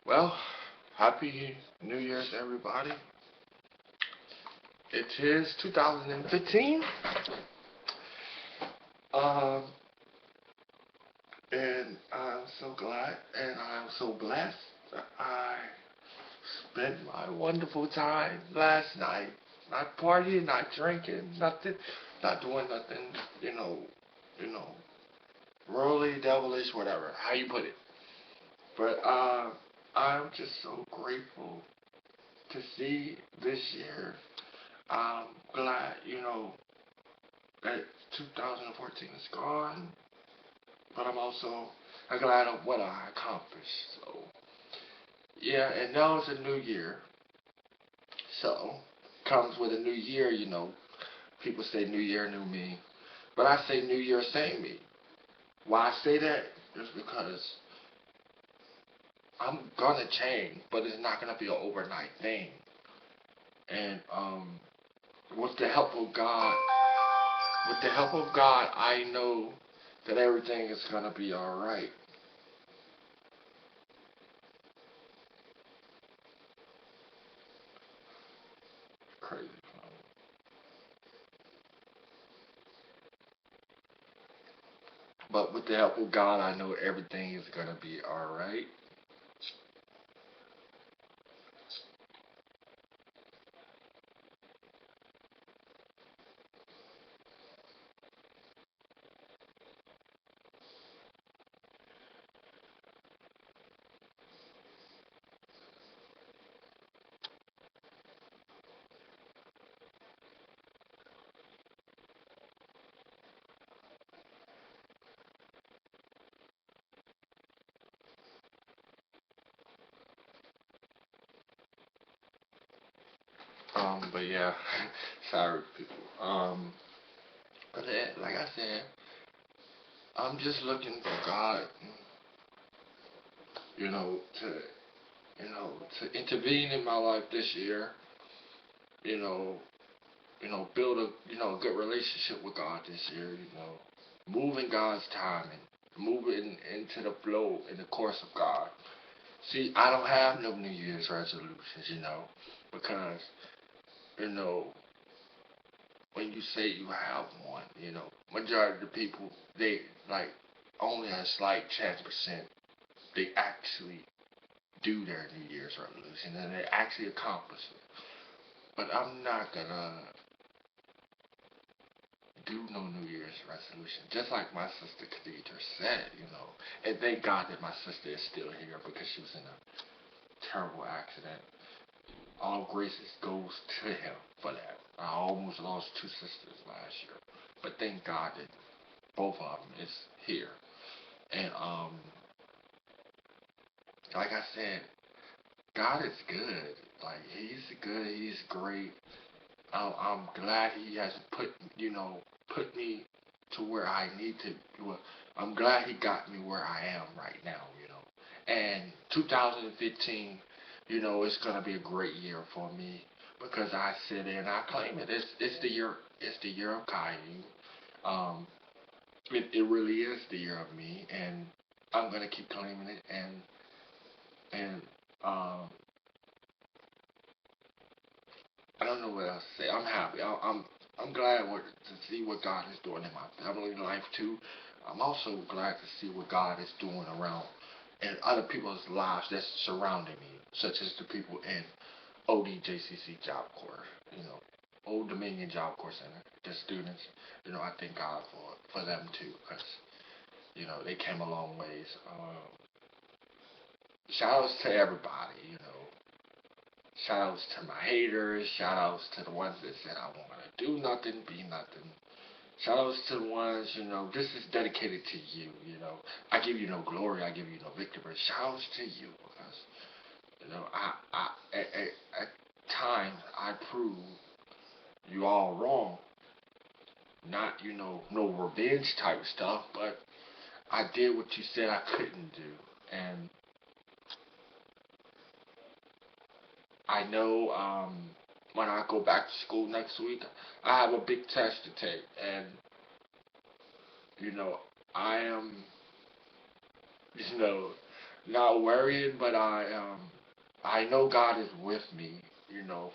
Well, happy New Year's, everybody. It is 2015, um, and I'm so glad and I'm so blessed that I spent my wonderful time last night. Not partying, not drinking, nothing, not doing nothing, you know, you know, worldly, devilish, whatever, how you put it. But I'm just so grateful to see this year. I'm glad, that 2014 is gone, but I'm glad of what I accomplished. So yeah, and now it's a new year. So comes with a new year, People say new year, new me, but I say new year, same me. Why I say that is because I'm gonna change, but it's not gonna be an overnight thing. And with the help of God, I know that everything is gonna be all right. Crazy. But with the help of God, I know everything is gonna be all right. But yeah, sorry people. But like I said, I'm just looking for God, you know, to you know to intervene in my life this year. You know, build a a good relationship with God this year. Move in God's timing, move into the flow in the course of God. See, I don't have no New Year's resolutions, because you know when you say you have one, majority of the people they like only a slight chance percent they actually do their New Year's resolution and they actually accomplish it. But I'm not gonna do no New Year's resolution. Just like my sister Khadija said, and thank God that my sister is still here because she was in a terrible accident. All graces goes to him for that. I almost lost two sisters last year, but thank God that both of them is here. And like I said, God is good. Like He's good. He's great. I'm glad He has put me to where I need to. Well, I'm glad He got me where I am right now. And 2015, it's gonna be a great year for me because I sit in, I claim it. It's the year. It's the year of Caillou. Um, it really is the year of me, and I'm gonna keep claiming it. And um, I don't know what else to say. I'm happy. I'm glad to see what God is doing in my family life too. I'm also glad to see what God is doing around in other people's lives that's surrounding me, such as the people in ODJCC Job Corps, Old Dominion Job Corps Center, the students. I thank God for them too, because they came a long ways. Shout outs to everybody. Shout outs to my haters. Shout outs to the ones that said I want to do nothing, be nothing. Shout outs to the ones, this is dedicated to you, I give you no glory, I give you no victory, but shout outs to you because, at times I prove you all wrong. Not, no revenge type stuff, but I did what you said I couldn't do. And I know when I go back to school next week, I have a big test to take. And, you know, I am, you know, not worrying, but I know God is with me,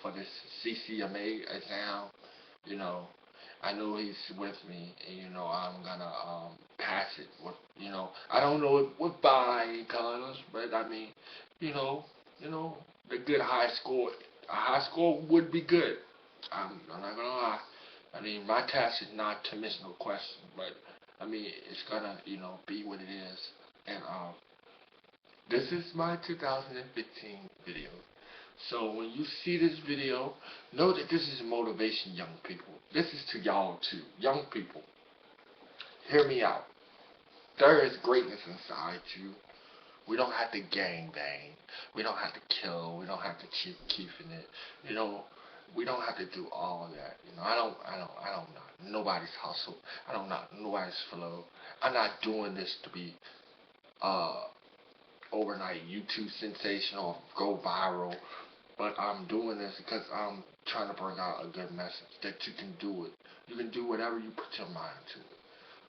for this CCMA exam, you know, I know He's with me, and I'm gonna pass it. I don't know it with flying colors, but I mean, you know, the good high score, a high score would be good. I'm not gonna lie. I mean, my task is not to miss no question, but I mean, it's gonna, be what it is. And this is my 2015 video. So when you see this video, know that this is motivation, young people. This is to y'all too. Young people, hear me out. There is greatness inside you. We don't have to gang bang. We don't have to kill. We don't have to keeping it. You know, we don't have to do all that. I don't knock nobody's hustle. I don't knock nobody's flow. I'm not doing this to be uh overnight YouTube sensation or go viral. But I'm doing this because I'm trying to bring out a good message that you can do it. You can do whatever you put your mind to.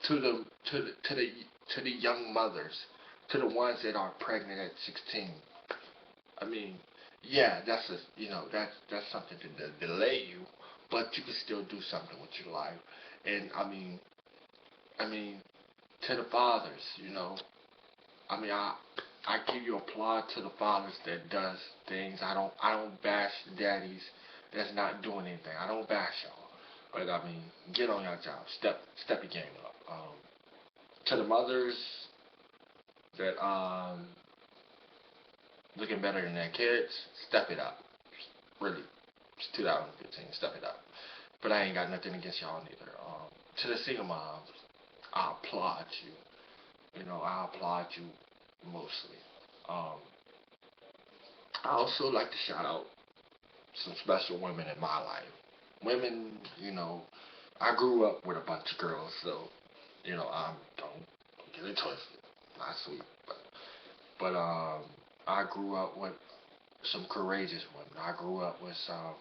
To the young mothers, to the ones that are pregnant at 16. I mean, yeah, that's something to delay you, but you can still do something with your life. And I mean, to the fathers, I mean, I give you applaud to the fathers that does things. I don't bash daddies that's not doing anything. I don't bash y'all. But I mean, get on your job. Step your game up. To the mothers that looking better than their kids, step it up. Really, it's 2015. Step it up. But I ain't got nothing against y'all neither. To the single moms, I applaud you. I applaud you mostly. Um, I also like to shout out some special women in my life. Women, I grew up with a bunch of girls, so I don't get it twisted. Not sweet, but I grew up with some courageous women. I grew up with some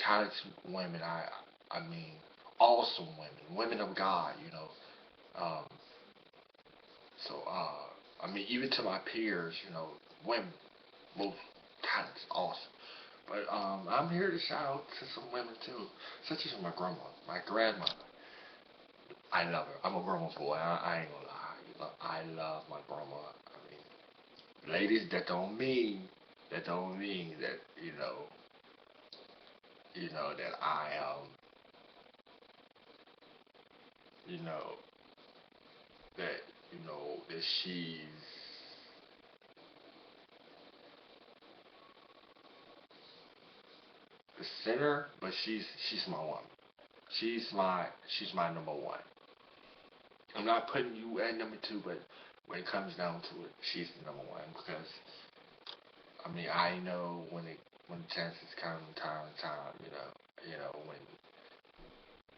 talented women. I mean, awesome women, women of God. Um, I mean, even to my peers, women, most talents, awesome. But I'm here to shout out to some women too, such as my grandma, my grandmother. I love her. I'm a grandma boy. I ain't gonna lie. I love my grandma. I mean, ladies, that don't mean that that I you know, that that she's the center, but she's my one. She's my number one. I'm not putting you at number two, but when it comes down to it, she's the number one because I mean I know when the chances come time,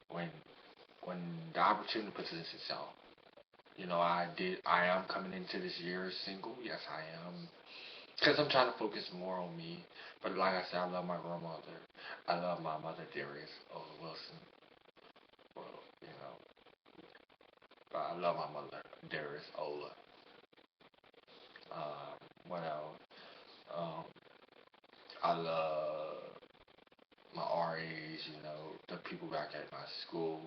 when when the opportunity presents itself. I am coming into this year single. Yes, I am. Because I'm trying to focus more on me. But like I said, I love my grandmother. I love my mother, Darius O. Wilson. Well, but I love my mother, Darius Ola. What else? Um, I love my RAs, the people back at my school,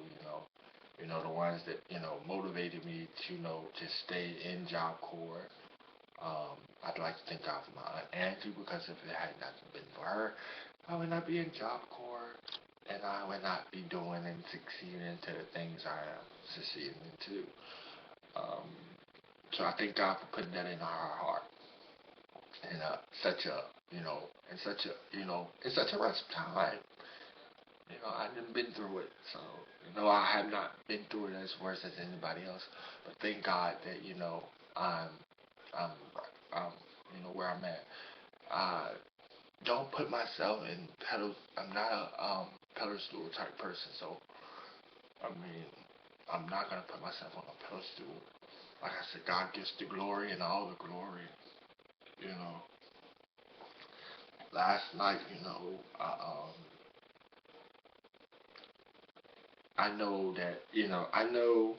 the ones that, motivated me to, just stay in Job Corps. I'd like to thank God for my Aunt Angie because if it had not been for her, I would not be in Job Corps and I would not be doing and succeeding into the things I am succeeding into. Um, so I thank God for putting that in our heart in such a, in such a, in such a rough time. I haven't been through it, so I have not been through it as worse as anybody else. But thank God that I'm, I'm, I'm, where I'm at. I don't put myself in pedal. I'm not a pedestal type person, so I mean, I'm not gonna put myself on a pedestal. Like I said, God gets the glory and all the glory. You know, last night, I know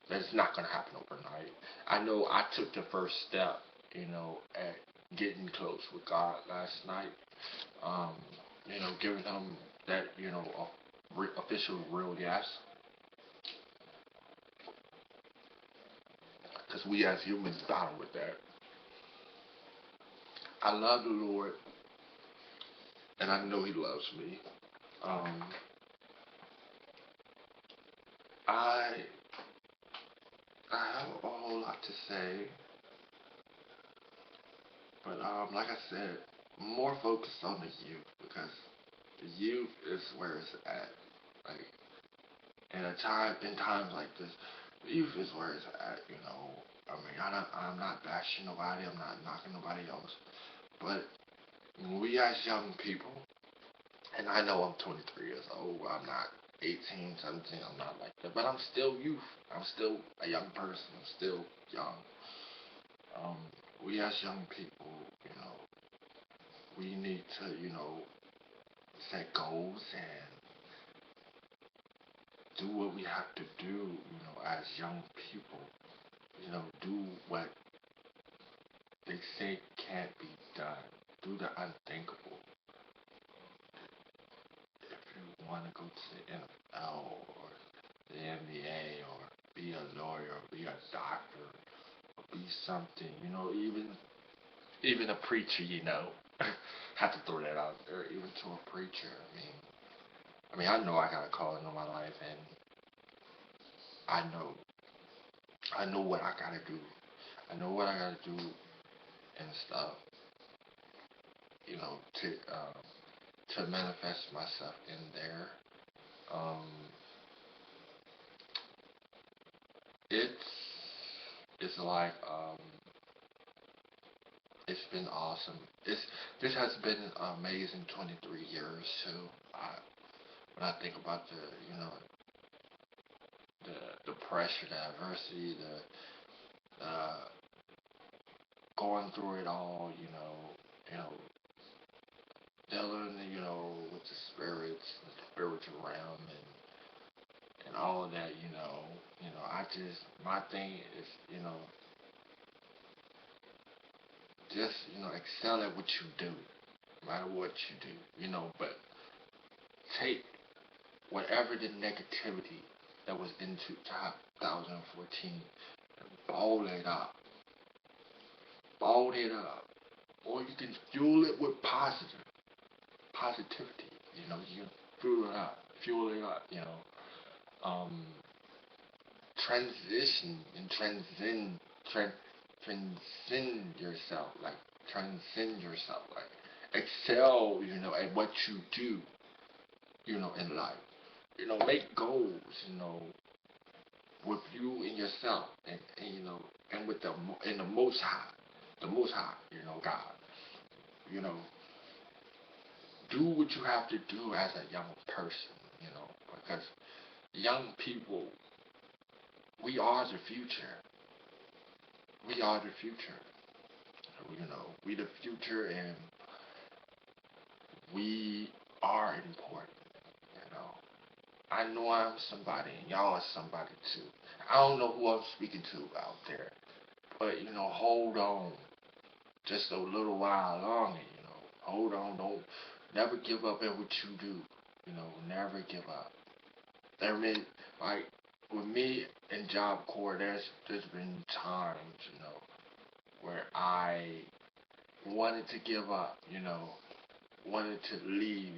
that it's not gonna happen overnight. I know I took the first step. at getting close with God last night. Um, giving him that, official real yes. Because we as humans battle with that. I love the Lord, and I know He loves me. Um, I I have a whole lot to say, but like I said, more focused on the youth because the youth is where it's at. Like in times like this, the youth is where it's at. I mean, I'm not bashing nobody. I'm not knocking nobody else. But we as young people, and I know I'm 23 years old. I'm not 18, 17. I'm not like that. But I'm still youth. I'm still a young person. I'm still young. Um, we as young people, we need to, set goals and do what we have to do, as young people. Do what they say can't be done. Do the unthinkable. If you want to go to the NFL or the NBA or be a lawyer or be a doctor or be something, even a preacher, have to throw that out there, even to a preacher. I know I got a calling on my life, and I know, I know what I gotta do. I know what I gotta do and stuff, to manifest myself in there. Um, it's it's like it's been awesome. This has been an amazing 23 years too. When I think about the pressure, the adversity, the going through it all, dealing, with the spirits, the spiritual realm, and all of that, I just my thing is, just excel at what you do, no matter what you do, but take whatever the negativity that was in 2014 and ball it up, or you can fuel it with positivity. You can fuel it up. Um, transition and transcend yourself, like transcend yourself, like excel, at what you do, in life. Make goals, with you and yourself, and with the Most High, God. You know, do what you have to do as a young person, because young people, we are the future. We are the future. We the future, and we are important. You know, I know I'm somebody, and y'all are somebody too. I don't know who I'm speaking to out there, but hold on, just a little while longer. Hold on, don't never give up at what you do. Never give up. There been like with me in Job Corps, there's been times, where I wanted to give up, wanted to leave,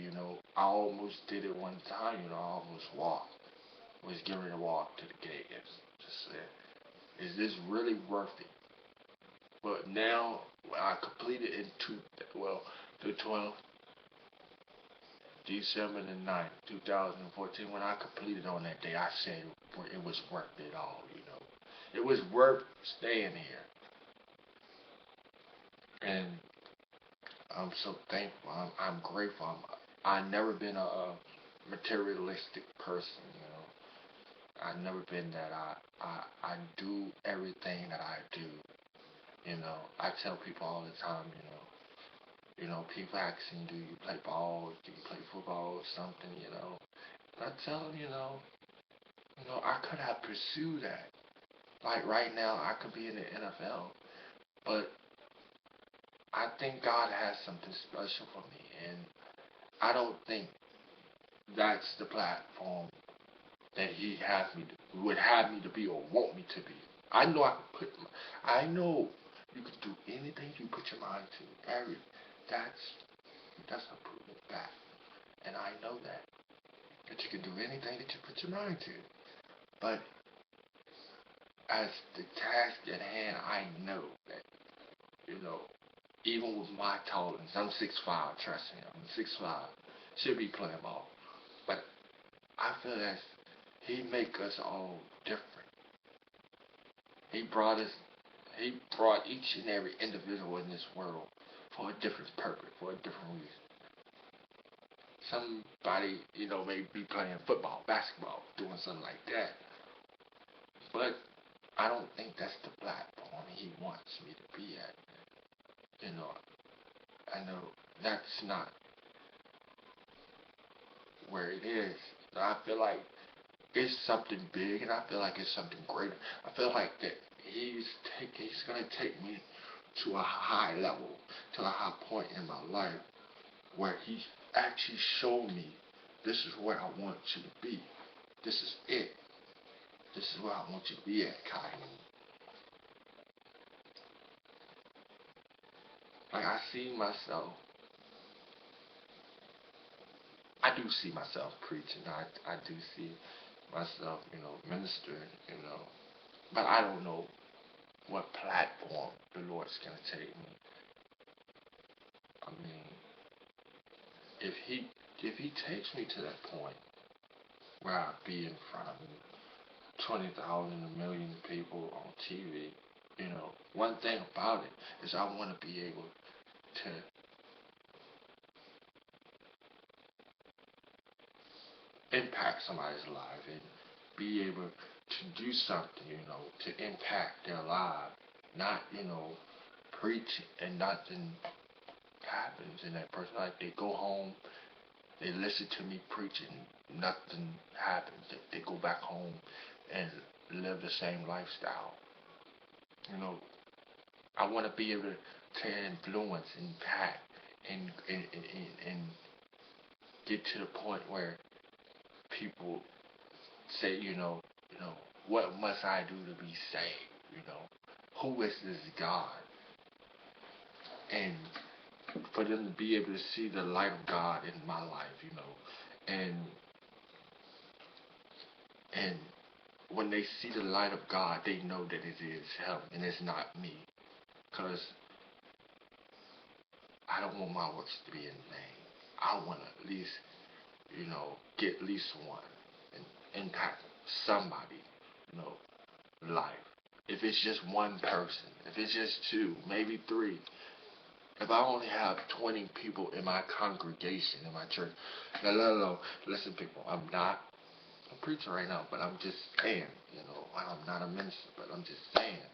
I almost did it one time, I almost walked. Was getting ready to walk to the gate and just said, is this really worth it? But now I completed the 12th December the 9th, 2014, when I completed on that day, I said it was worth it all, It was worth staying here. And I'm so thankful. I'm grateful. I've never been a materialistic person, I've never been that. I do everything that I do. I tell people all the time, people asking, do you play ball? Do you play football or something, And I tell them, I could have pursued that. Like right now, I could be in the NFL, but I think God has something special for me, and I don't think that's the platform that He has me to, would have me to be or want me to be. I know I can put. I know you can do anything you put your mind to. That's that's a proven fact, and I know that you can do anything that you put your mind to. But as the task at hand, I know that you know even with my tolerance, I'm 6'5", trust me, I'm 6'5", should be playing ball. But I feel that He make us all different. He brought us, He brought each and every individual in this world for a different purpose, for a different reason. Somebody, may be playing football, basketball, doing something like that. But I don't think that's the platform He wants me to be at. You know, I know that's not where it is. I feel like it's something big, and I feel like it's something greater. I feel like that he's gonna take me to a high level, to a high point in my life, where He actually showed me this is where I want you to be. This is it. This is where I want you to be at, Kai. Like I see myself, I do see myself preaching. I do see myself, ministering, but I don't know what platform the Lord's gonna take me. I mean, if he takes me to that point where I be in front of 20,000, a million people on TV, one thing about it is I want to be able to impact somebody's life and be able to do something, to impact their life, not, preach and nothing happens in that person. Like they go home, they listen to me preaching, nothing happens. They go back home and live the same lifestyle. You know, I want to be able to influence, impact, and get to the point where people say, what must I do to be saved? Who is this God? And for them to be able to see the light of God in my life, and and when they see the light of God, they know that it is Him and it's not me, because I don't want my works to be in vain. I want to at least, get at least one and impact somebody, life. If it's just one person, if it's just two, maybe three, if I only have 20 people in my congregation, in my church, no, listen, people, I'm not a preacher right now, but I'm just saying, I'm not a minister, but I'm just saying,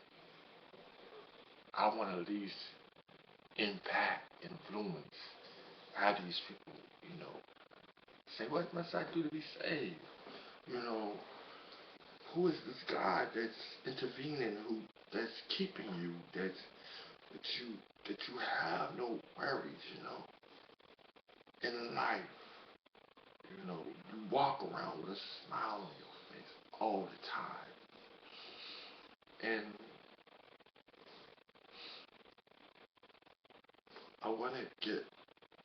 I want to at least impact, influence, have these people, say, what must I do to be saved? You know, who is this God that's intervening, that's keeping you, that you that you have no worries, in life. You walk around with a smile on your face all the time. And I want to get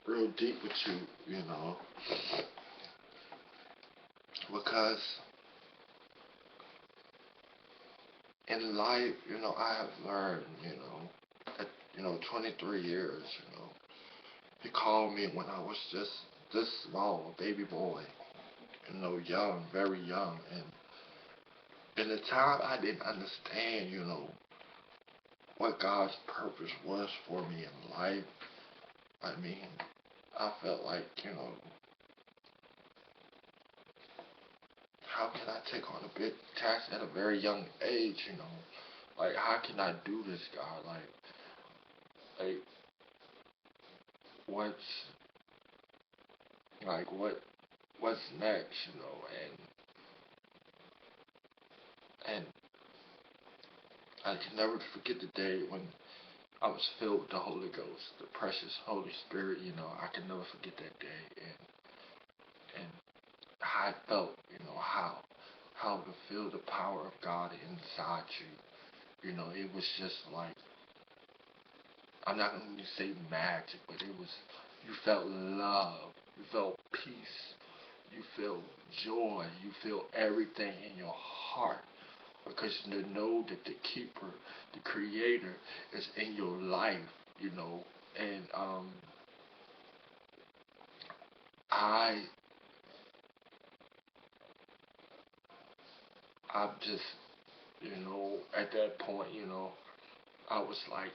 real deep with you, because in life, I have learned, at, 23 years, he called me when I was just this small, a baby boy, young, very young. And in the time I didn't understand, what God's purpose was for me in life. I mean, I felt like, how can I take on a big task at a very young age? Like, how can I do this, God? Like, what's, what's next, and I can never forget the day when I was filled with the Holy Ghost, the precious Holy Spirit. I can never forget that day, and how I felt. How to feel the power of God inside you. It was just like, I'm not going to say magic, but it was, you felt love, you felt peace, you feel joy, you feel everything in your heart, because you know that the keeper, the creator is in your life. And I I'm just, at that point, I was like,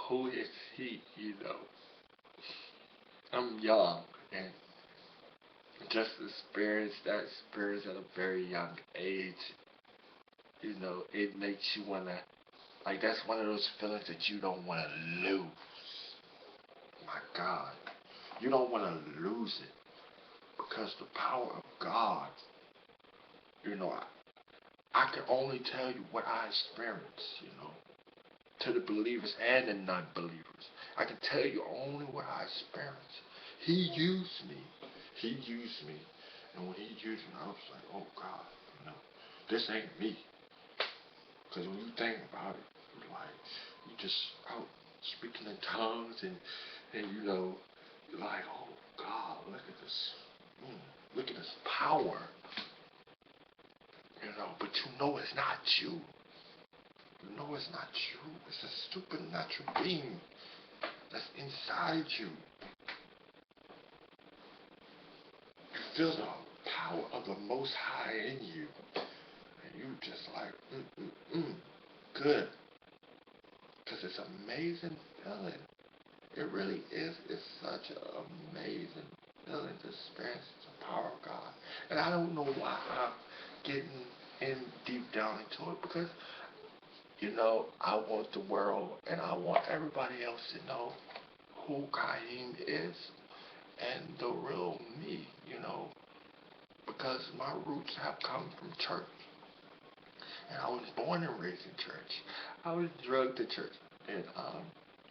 who is he? I'm young, and just experience that experience at a very young age. It makes you wanna, like, that's one of those feelings that you don't wanna lose. My God, you don't wanna lose it, because the power of God, you know, I, I can only tell you what I experienced, to the believers and the non-believers. I can tell you only what I experienced. He used me. He used me. And when he used me, I was like, oh God, this ain't me. Because when you think about it, like, you just out speaking in tongues, and you're like, oh God, look at this. Look at this power. But it's not you. It's not you. It's a supernatural being that's inside you. You feel the power of the Most High in you. And you just like, good. Because it's amazing feeling. It really is. It's such an amazing feeling to experience the power of God. And I don't know why I'm getting in deep down into it, because I want the world and I want everybody else to know who Kaim is and the real me, because my roots have come from church. And I was born and raised in church. I was drugged to church. And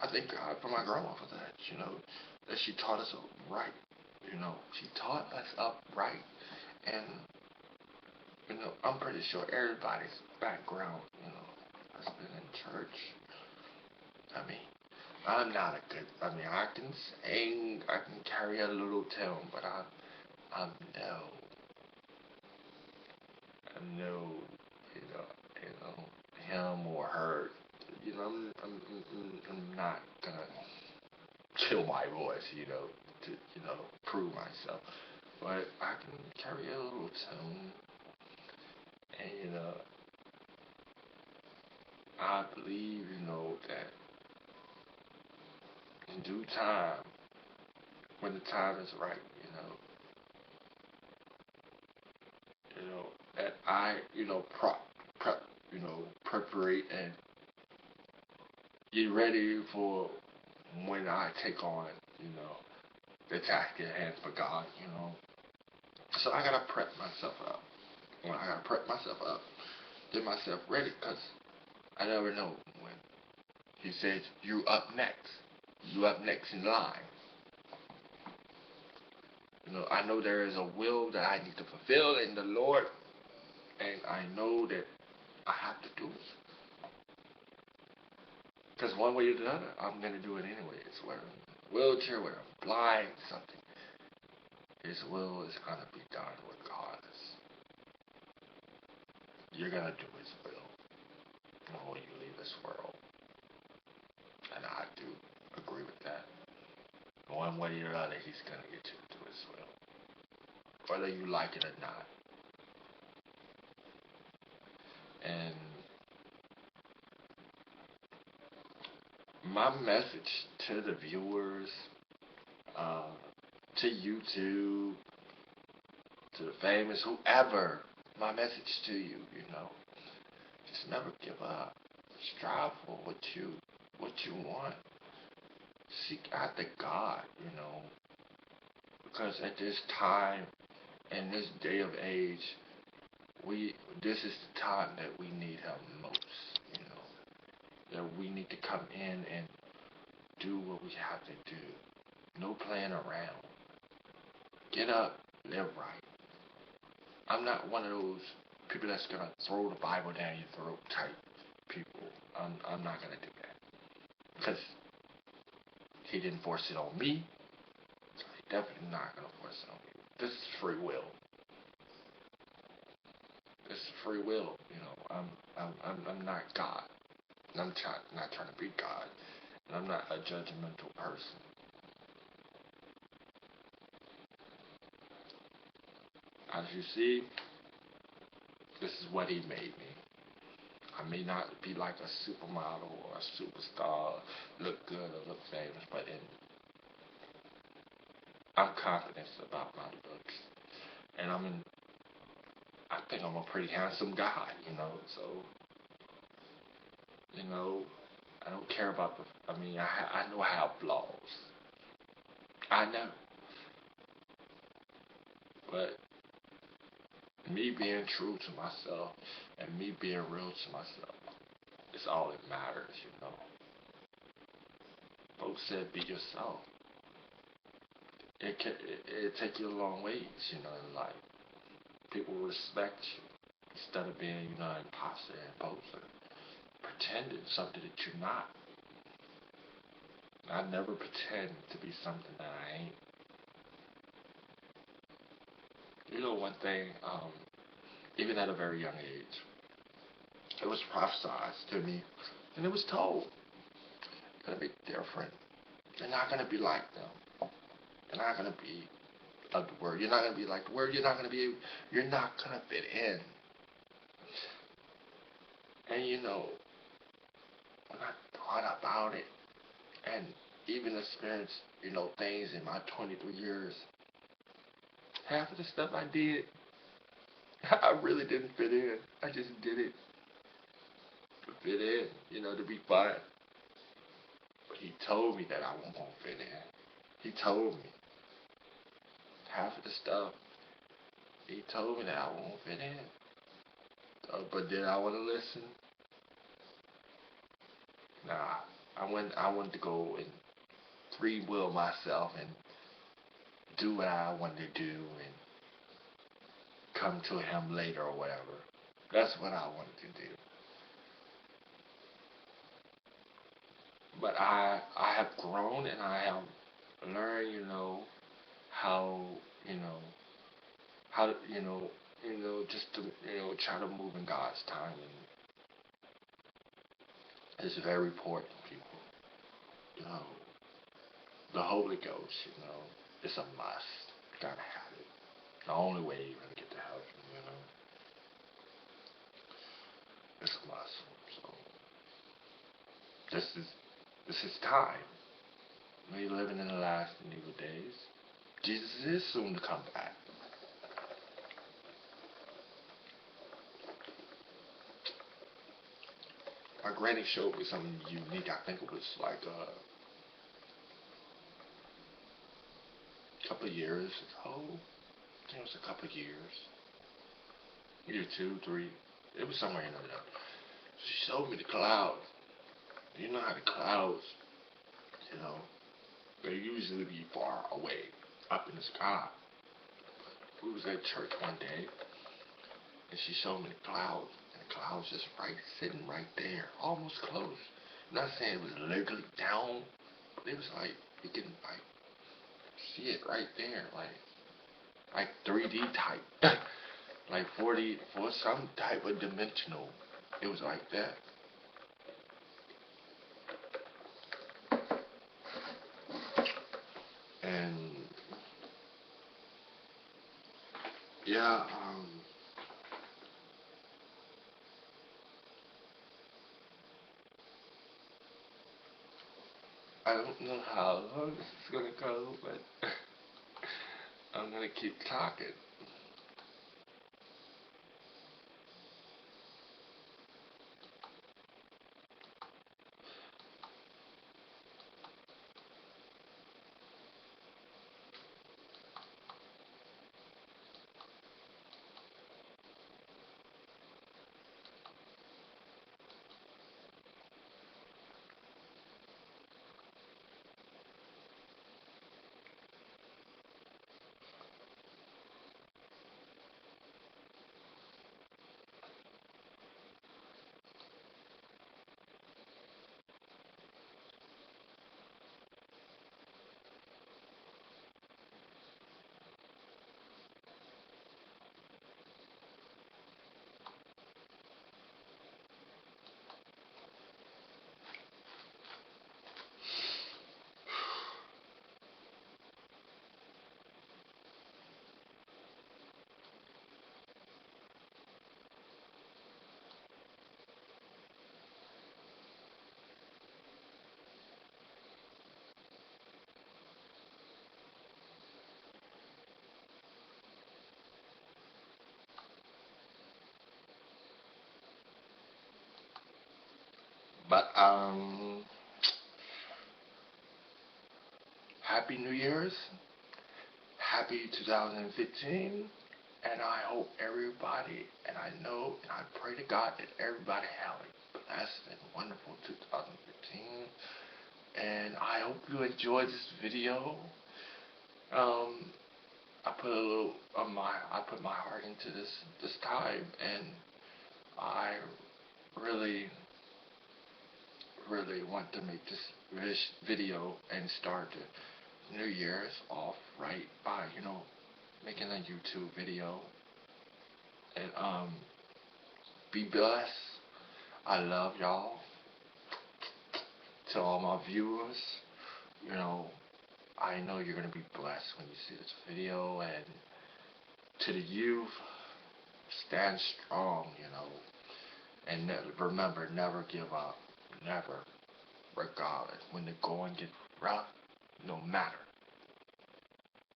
I thank God for my grandma for that, that she taught us up right. She taught us up right. And, I'm pretty sure everybody's background, has been in church. I mean, I'm not a good, I can sing, I can carry a little tune, but I'm no, him or her. I'm not gonna kill my voice, to, prove myself. But I can carry a little tune, and, I believe, that in due time, when the time is right, that I, preparate and get ready for when I take on, the task at hand for God, So I gotta prep myself up. I gotta prep myself up, get myself ready, because I never know when he says, you up next. You up next in line. I know there is a will that I need to fulfill in the Lord, and I know that I have to do it. Because one way or the other, I'm going to do it anyway. It's whether I'm in a wheelchair, whether I'm blind, something. His will is going to be done regardless. You're going to do his will before you leave this world. And I do agree with that. One way or the other, he's going to get you to do his will, whether you like it or not. And my message to the viewers, to YouTube, to the famous, whoever, my message to you, just never give up. Strive for what you want. Seek after God, because at this time, in this day of age, we this is the time that we need Him most. You know, that we need to come in and do what we have to do. No playing around. Get up, live right. I'm not one of those people that's gonna throw the Bible down your throat type people. I'm not gonna do that because He didn't force it on me. So He definitely not gonna force it on you. This is free will. This is free will. You know, I'm not God. And not trying to be God. And I'm not a judgmental person. As you see, this is what He made me. I may not be like a supermodel or a superstar, look good or look famous, but I'm confident about my looks. And I think I'm a pretty handsome guy, you know, so, you know, I don't care about I know I have flaws. I know. But me being true to myself and me being real to myself is all that matters, you know. Folks said be yourself. It take you a long ways, you know, in life. People respect you instead of being, you know, an imposter and poser, pretending something that you're not. I never pretend to be something that I ain't. You know, one thing, even at a very young age, it was prophesied to me, and it was told, you're gonna be different. You're not gonna be like them. You're not gonna be of the word. You're not gonna be like the word. You're not gonna fit in. And you know, when I thought about it, and even experienced, you know, things in my 23 years, half of the stuff I did, I really didn't fit in. I just did it to fit in, you know, to be fine. But He told me that I won't fit in. He told me half of the stuff. He told me that I won't fit in. But did I want to listen? Nah. I wanted to go and free will myself and do what I wanted to do and come to Him later or whatever. That's what I wanted to do. But I have grown and I have learned, you know, how, you know, how to, just to, try to move in God's timing. It's very important, people. You know, the Holy Ghost, you know, it's a must. You gotta have it. The only way you're gonna get to heaven, you know. It's a must. So this is time. We're living in the last and evil days. Jesus is soon to come back. My granny showed me something unique. I think it was like a couple of years ago. I think it was a couple of years. Maybe 2, 3. It was somewhere in there. She showed me the clouds. You know how the clouds, you know, they usually be far away, up in the sky. We was at church one day, and she showed me the clouds, and the clouds just sitting right there, almost close. I'm not saying it was literally down, but it was like, you can, like, see it right there, like 3D type, like 40, for some type of dimensional. It was like that. And yeah, I don't know how long this is gonna go, but I'm gonna keep talking. But Happy New Year's, happy 2015, and I hope everybody, and I know, and I pray to God that everybody have a blessed and wonderful 2015. And I hope you enjoyed this video. I put a little of I put my heart into this time, and I really want to make this video and start the New Year's off right by making a YouTube video. And be blessed. I love y'all. To all my viewers, I know you're gonna be blessed when you see this video. And to the youth, stand strong, and remember, never give up. Never, regardless. When the going gets rough, no matter,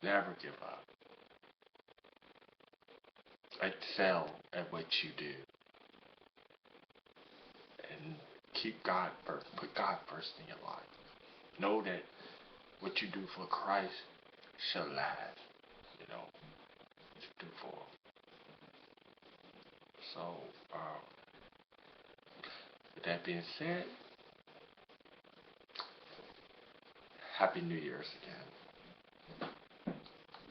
never give up. Excel at what you do. And keep God first. Put God first in your life. Know that what you do for Christ shall last. What you do for Him. So, with that being said, Happy New Year's again.